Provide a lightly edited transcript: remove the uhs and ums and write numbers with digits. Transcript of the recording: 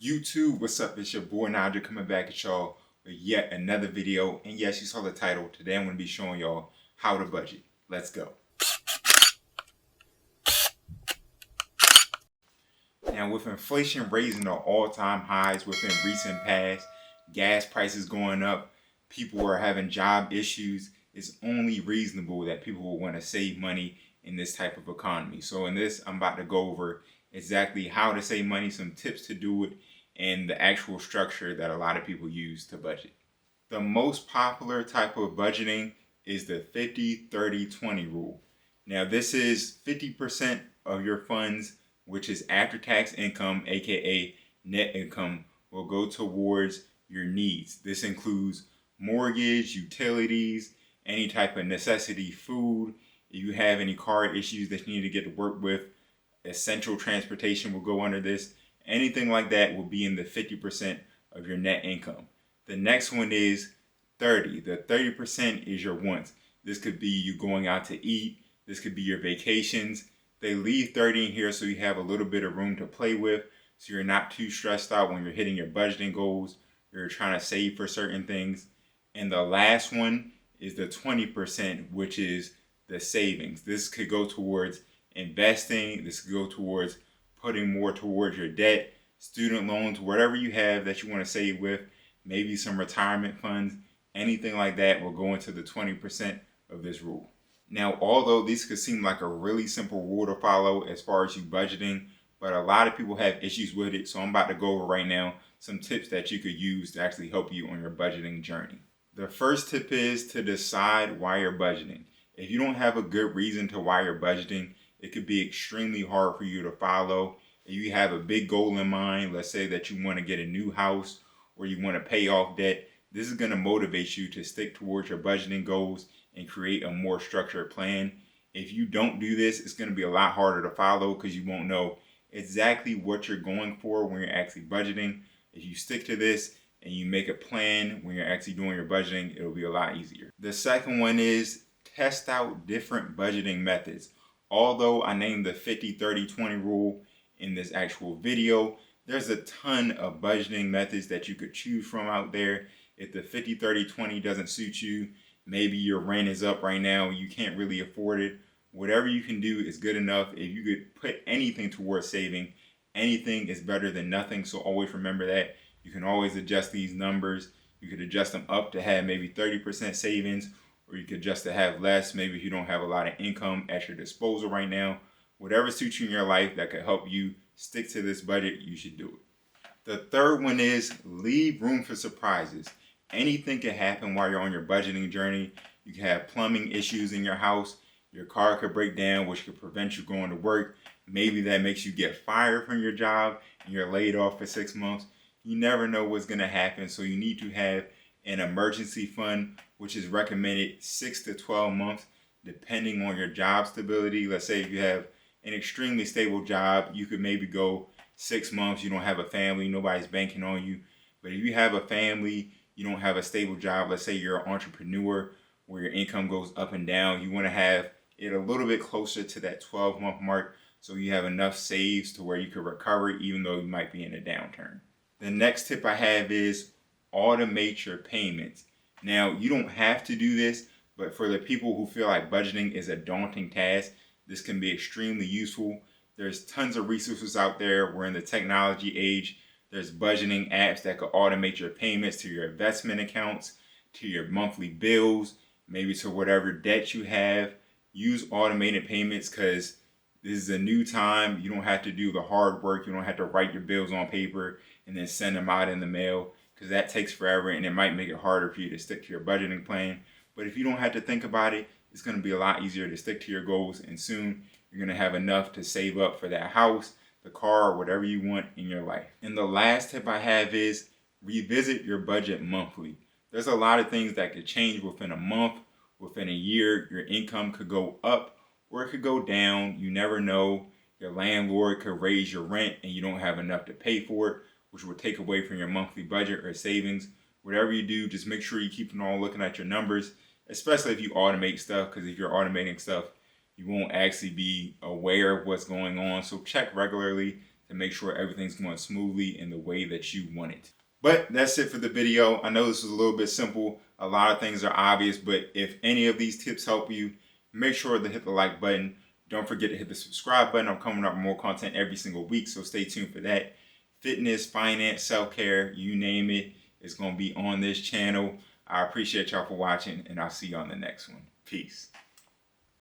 YouTube, what's up? It's your boy Nigel coming back at y'all with yet another video. And yes, you saw the title. Today I'm going to be showing y'all how to budget. Let's go. Now, with inflation raising to all-time highs within recent past, gas prices going up, people are having job issues, it's only reasonable that people will want to save money in this type of economy. So in this, I'm about to go over exactly how to save money, some tips to do it, and the actual structure that a lot of people use to budget. The most popular type of budgeting is the 50-30-20 rule. Now, this is 50% of your funds, which is after-tax income, aka net income, will go towards your needs. This includes mortgage, utilities, any type of necessity, food. If you have any car issues that you need to get to work with, essential transportation will go under this. Anything like that will be in the 50% of your net income. The next one is 30. The 30% is your wants. This could be you going out to eat. This could be your vacations. They leave 30 in here so you have a little bit of room to play with, so you're not too stressed out when you're hitting your budgeting goals. You're trying to save for certain things. And the last one is the 20%, which is the savings. This could go towards investing. This could go towards putting more towards your debt, student loans, whatever you have that you want to save with, maybe some retirement funds, anything like that will go into the 20% of this rule. Now, although this could seem like a really simple rule to follow as far as you budgeting, but a lot of people have issues with it. So I'm about to go over right now some tips that you could use to actually help you on your budgeting journey. The first tip is to decide why you're budgeting. If you don't have a good reason to why you're budgeting, it could be extremely hard for you to follow. If you have a big goal in mind, let's say that you want to get a new house or you want to pay off debt, this is going to motivate you to stick towards your budgeting goals and create a more structured plan. If you don't do this, it's going to be a lot harder to follow because you won't know exactly what you're going for when you're actually budgeting. If you stick to this and you make a plan when you're actually doing your budgeting, it'll be a lot easier. The second one is test out different budgeting methods. Although I named the 50-30-20 rule in this actual video, there's a ton of budgeting methods that you could choose from out there. If the 50-30-20 doesn't suit you, maybe your rent is up right now, you can't really afford it. Whatever you can do is good enough. If you could put anything towards saving, anything is better than nothing. So always remember that. You can always adjust these numbers. You could adjust them up to have maybe 30% savings, or you could adjust to have less, maybe if you don't have a lot of income at your disposal right now. Whatever suits you in your life that could help you stick to this budget, you should do it. The third one is leave room for surprises. Anything can happen while you're on your budgeting journey. You can have plumbing issues in your house. Your car could break down, which could prevent you going to work. Maybe that makes you get fired from your job and you're laid off for 6 months. You never know what's going to happen, so you need to have an emergency fund, which is recommended 6 to 12 months, depending on your job stability. Let's say if you have an extremely stable job, you could maybe go 6 months. You don't have a family, nobody's banking on you. But if you have a family, you don't have a stable job, let's say you're an entrepreneur where your income goes up and down, you want to have it a little bit closer to that 12-month mark so you have enough saves to where you could recover even though you might be in a downturn. The next tip I have is automate your payments. Now, you don't have to do this, but for the people who feel like budgeting is a daunting task, this can be extremely useful. There's tons of resources out there. We're in the technology age. There's budgeting apps that could automate your payments to your investment accounts, to your monthly bills, maybe to whatever debt you have. Use automated payments because this is a new time. You don't have to do the hard work. You don't have to write your bills on paper and then send them out in the mail because that takes forever and it might make it harder for you to stick to your budgeting plan. But if you don't have to think about it, it's going to be a lot easier to stick to your goals, and soon you're going to have enough to save up for that house, the car, or whatever you want in your life. And the last tip I have is revisit your budget monthly. There's a lot of things that could change within a month, within a year. Your income could go up or it could go down. You never know. Your landlord could raise your rent and you don't have enough to pay for it, which will take away from your monthly budget or savings. Whatever you do, just make sure you keep on looking at your numbers, especially if you automate stuff, because if you're automating stuff, you won't actually be aware of what's going on. So check regularly to and make sure everything's going smoothly in the way that you want it. But that's it for the video. I know this was a little bit simple. A lot of things are obvious, but if any of these tips help you, make sure to hit the like button. Don't forget to hit the subscribe button. I'm coming up with more content every single week, so stay tuned for that. Fitness, finance, self-care, you name it, is going to be on this channel. I appreciate y'all for watching, and I'll see you on the next one. Peace.